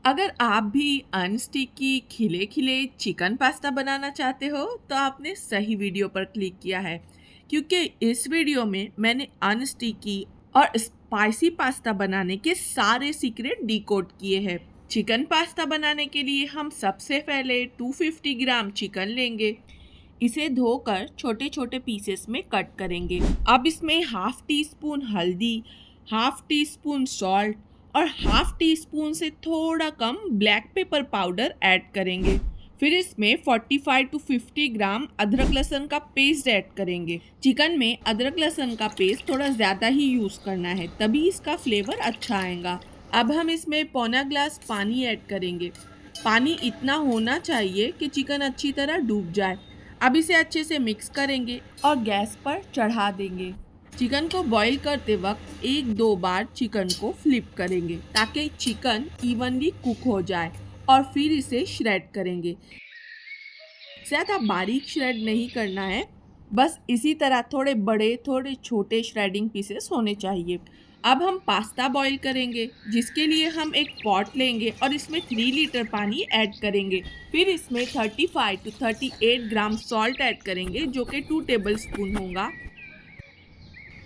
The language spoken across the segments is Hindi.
अगर आप भी अनस्टिकी खिले खिले चिकन पास्ता बनाना चाहते हो तो आपने सही वीडियो पर क्लिक किया है, क्योंकि इस वीडियो में मैंने अनस्टिकी और स्पाइसी पास्ता बनाने के सारे सीक्रेट डिकोड किए हैं। चिकन पास्ता बनाने के लिए हम सबसे पहले 250 ग्राम चिकन लेंगे। इसे धोकर छोटे छोटे पीसेस में कट करेंगे। अब इसमें हाफ टी स्पून हल्दी, हाफ टी स्पून सॉल्ट और हाफ टी स्पून से थोड़ा कम ब्लैक पेपर पाउडर ऐड करेंगे। फिर इसमें 45 टू 50 ग्राम अदरक लहसुन का पेस्ट ऐड करेंगे। चिकन में अदरक लहसुन का पेस्ट थोड़ा ज़्यादा ही यूज़ करना है, तभी इसका फ्लेवर अच्छा आएगा। अब हम इसमें पौना ग्लास पानी ऐड करेंगे। पानी इतना होना चाहिए कि चिकन अच्छी तरह डूब जाए। अब इसे अच्छे से मिक्स करेंगे और गैस पर चढ़ा देंगे। चिकन को बॉईल करते वक्त 1-2 बार चिकन को फ्लिप करेंगे ताकि चिकन इवनली कुक हो जाए, और फिर इसे श्रेड करेंगे। ज़्यादा बारीक श्रेड नहीं करना है, बस इसी तरह थोड़े बड़े थोड़े छोटे श्रेडिंग पीसेस होने चाहिए। अब हम पास्ता बॉईल करेंगे, जिसके लिए हम एक पॉट लेंगे और इसमें 3 लीटर पानी ऐड करेंगे। फिर इसमें 35 टू 38 ग्राम सॉल्ट ऐड करेंगे, जो कि 2 टेबल स्पून होगा।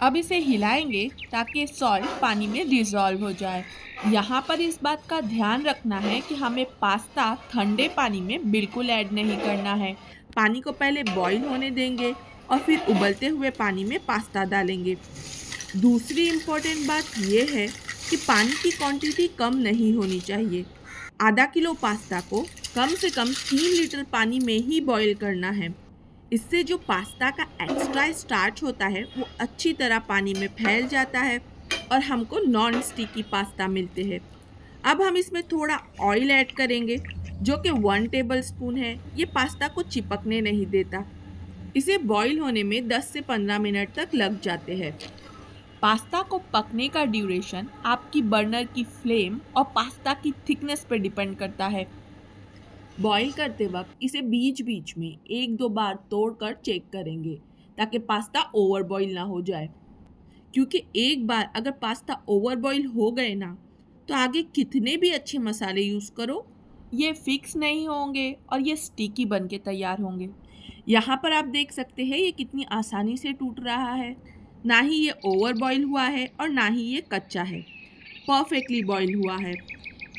अब इसे हिलाएंगे ताकि सॉल्ट पानी में डिज़ोल्व हो जाए। यहाँ पर इस बात का ध्यान रखना है कि हमें पास्ता ठंडे पानी में बिल्कुल ऐड नहीं करना है। पानी को पहले बॉईल होने देंगे और फिर उबलते हुए पानी में पास्ता डालेंगे। दूसरी इम्पोर्टेंट बात यह है कि पानी की क्वांटिटी कम नहीं होनी चाहिए। आधा किलो पास्ता को कम से कम 3 लीटर पानी में ही बॉईल करना है। इससे जो पास्ता का एक्स्ट्रा स्टार्च होता है वो अच्छी तरह पानी में फैल जाता है और हमको नॉन स्टिकी पास्ता मिलते हैं। अब हम इसमें थोड़ा ऑयल ऐड करेंगे, जो कि 1 टेबल स्पून है। ये पास्ता को चिपकने नहीं देता। इसे बॉईल होने में 10 से 15 मिनट तक लग जाते हैं। पास्ता को पकने का ड्यूरेशन आपकी बर्नर की फ्लेम और पास्ता की थिकनेस पर डिपेंड करता है। बॉईल करते वक्त इसे बीच बीच में 1-2 बार तोड़कर चेक करेंगे ताकि पास्ता ओवर बॉईल ना हो जाए, क्योंकि एक बार अगर पास्ता ओवर बॉईल हो गए ना, तो आगे कितने भी अच्छे मसाले यूज़ करो, ये फिक्स नहीं होंगे और ये स्टिकी बन के तैयार होंगे। यहाँ पर आप देख सकते हैं ये कितनी आसानी से टूट रहा है। ना ही ये ओवर बॉईल हुआ है और ना ही ये कच्चा है, परफेक्टली बॉईल हुआ है।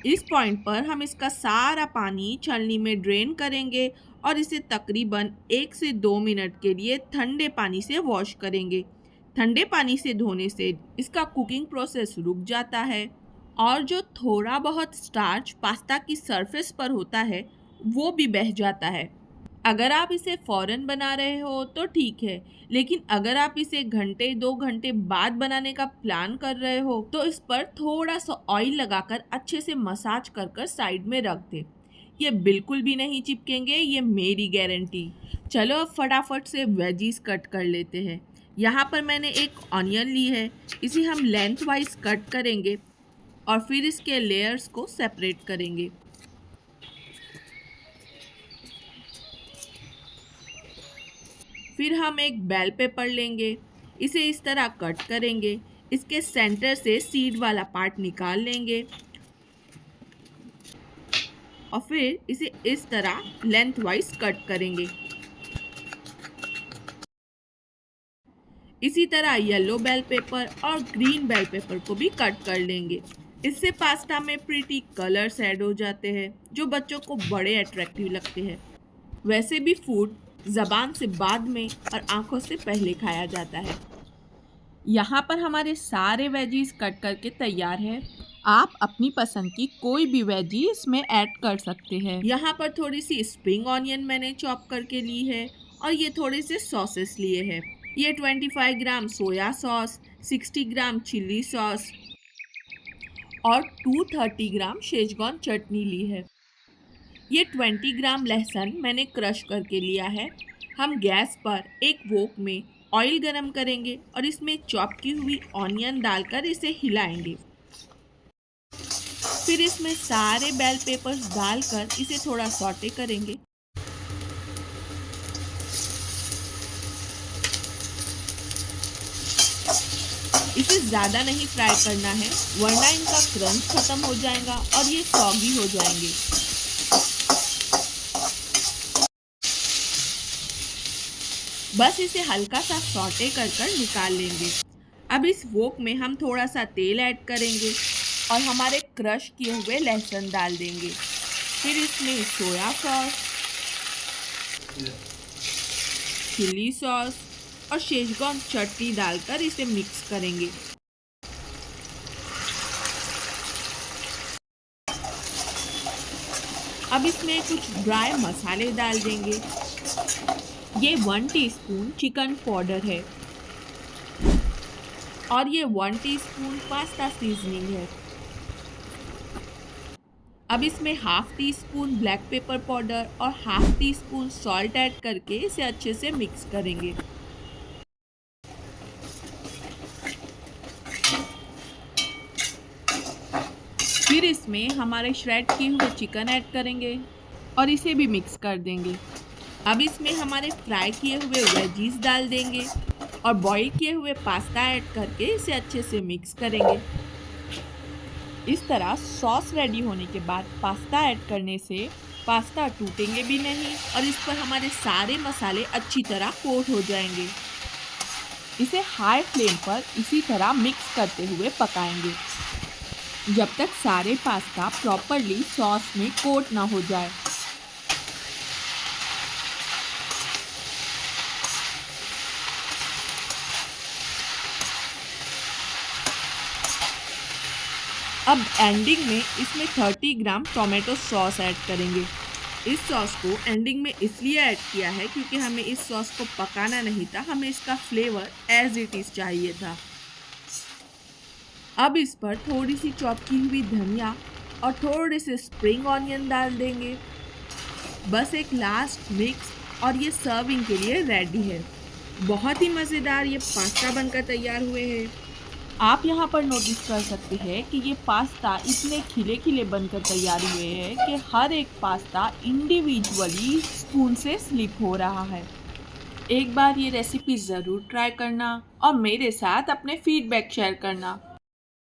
इस पॉइंट पर हम इसका सारा पानी छलनी में ड्रेन करेंगे और इसे तकरीबन 1 से 2 मिनट के लिए ठंडे पानी से वॉश करेंगे। ठंडे पानी से धोने से इसका कुकिंग प्रोसेस रुक जाता है और जो थोड़ा बहुत स्टार्च पास्ता की सरफेस पर होता है वो भी बह जाता है। अगर आप इसे फ़ौरन बना रहे हो तो ठीक है, लेकिन अगर आप इसे घंटे 2 घंटे बाद बनाने का प्लान कर रहे हो तो इस पर थोड़ा सा ऑयल लगाकर अच्छे से मसाज कर कर साइड में रख दें। ये बिल्कुल भी नहीं चिपकेंगे, ये मेरी गारंटी। चलो अब फटाफट से वेजीज कट कर लेते हैं। यहाँ पर मैंने एक ऑनियन ली है, इसे हम लेंथ वाइज कट करेंगे और फिर इसके लेयर्स को सेपरेट करेंगे। फिर हम एक बेल पेपर लेंगे, इसे इस तरह कट करेंगे। इसके सेंटर से सीड वाला पार्ट निकाल लेंगे और फिर इसे इस तरह लेंथ वाइज कट करेंगे। इसी तरह येलो बेल पेपर और ग्रीन बेल पेपर को भी कट कर लेंगे। इससे पास्ता में प्रिटी कलर्स ऐड हो जाते हैं जो बच्चों को बड़े अट्रैक्टिव लगते हैं। वैसे भी फूड ज़बान से बाद में और आंखों से पहले खाया जाता है। यहाँ पर हमारे सारे वेजीज कट करके तैयार है। आप अपनी पसंद की कोई भी वेजी इसमें ऐड कर सकते हैं। यहाँ पर थोड़ी सी स्प्रिंग ऑनियन मैंने चॉप करके ली है और ये थोड़े से सॉसेस लिए हैं। ये 25 ग्राम सोया सॉस, 60 ग्राम चिल्ली सॉस और 230 ग्राम शेजवान चटनी ली है। ये 20 ग्राम लहसुन मैंने क्रश करके लिया है। हम गैस पर एक वोक में ऑयल गरम करेंगे और इसमें चॉप की हुई ऑनियन डालकर इसे हिलाएंगे। फिर इसमें सारे बेल पेपर्स डालकर इसे थोड़ा सॉटे करेंगे। इसे ज़्यादा नहीं फ्राई करना है वरना इनका क्रंच खत्म हो जाएगा और ये सॉगी हो जाएंगे। बस इसे हल्का सा सौटे कर कर निकाल लेंगे। अब इस वोक में हम थोड़ा सा तेल ऐड करेंगे और हमारे क्रश किए हुए लहसुन डाल देंगे। फिर इसमें सोया सॉस, चिली सॉस और शेजवान चटनी डालकर इसे मिक्स करेंगे। अब इसमें कुछ ड्राई मसाले डाल देंगे। ये 1 टीस्पून चिकन पाउडर है और ये 1 टीस्पून पास्ता सीजनिंग है। अब इसमें half teaspoon black pepper powder और half teaspoon salt add करके इसे अच्छे से मिक्स करेंगे। फिर इसमें हमारे श्रेड किए हुए चिकन ऐड करेंगे और इसे भी मिक्स कर देंगे। अब इसमें हमारे फ्राई किए हुए वेजीज डाल देंगे और बॉईल किए हुए पास्ता ऐड करके इसे अच्छे से मिक्स करेंगे। इस तरह सॉस रेडी होने के बाद पास्ता ऐड करने से पास्ता टूटेंगे भी नहीं और इस पर हमारे सारे मसाले अच्छी तरह कोट हो जाएंगे। इसे हाई फ्लेम पर इसी तरह मिक्स करते हुए पकाएंगे जब तक सारे पास्ता प्रॉपरली सॉस में कोट ना हो जाए। अब एंडिंग में इसमें 30 ग्राम टोमेटो सॉस ऐड करेंगे। इस सॉस को एंडिंग में इसलिए ऐड किया है क्योंकि हमें इस सॉस को पकाना नहीं था, हमें इसका फ्लेवर एज इट इज़ चाहिए था। अब इस पर थोड़ी सी चॉप की हुई धनिया और थोड़े से स्प्रिंग ऑनियन डाल देंगे। बस एक लास्ट मिक्स और ये सर्विंग के लिए रेडी है। बहुत ही मज़ेदार ये पास्ता बनकर तैयार हुए हैं। आप यहाँ पर नोटिस कर सकते हैं कि ये पास्ता इतने खिले खिले बनकर तैयार हुए हैं कि हर एक पास्ता इंडिविजुअली स्पून से स्लिप हो रहा है। एक बार ये रेसिपी ज़रूर ट्राई करना और मेरे साथ अपने फीडबैक शेयर करना।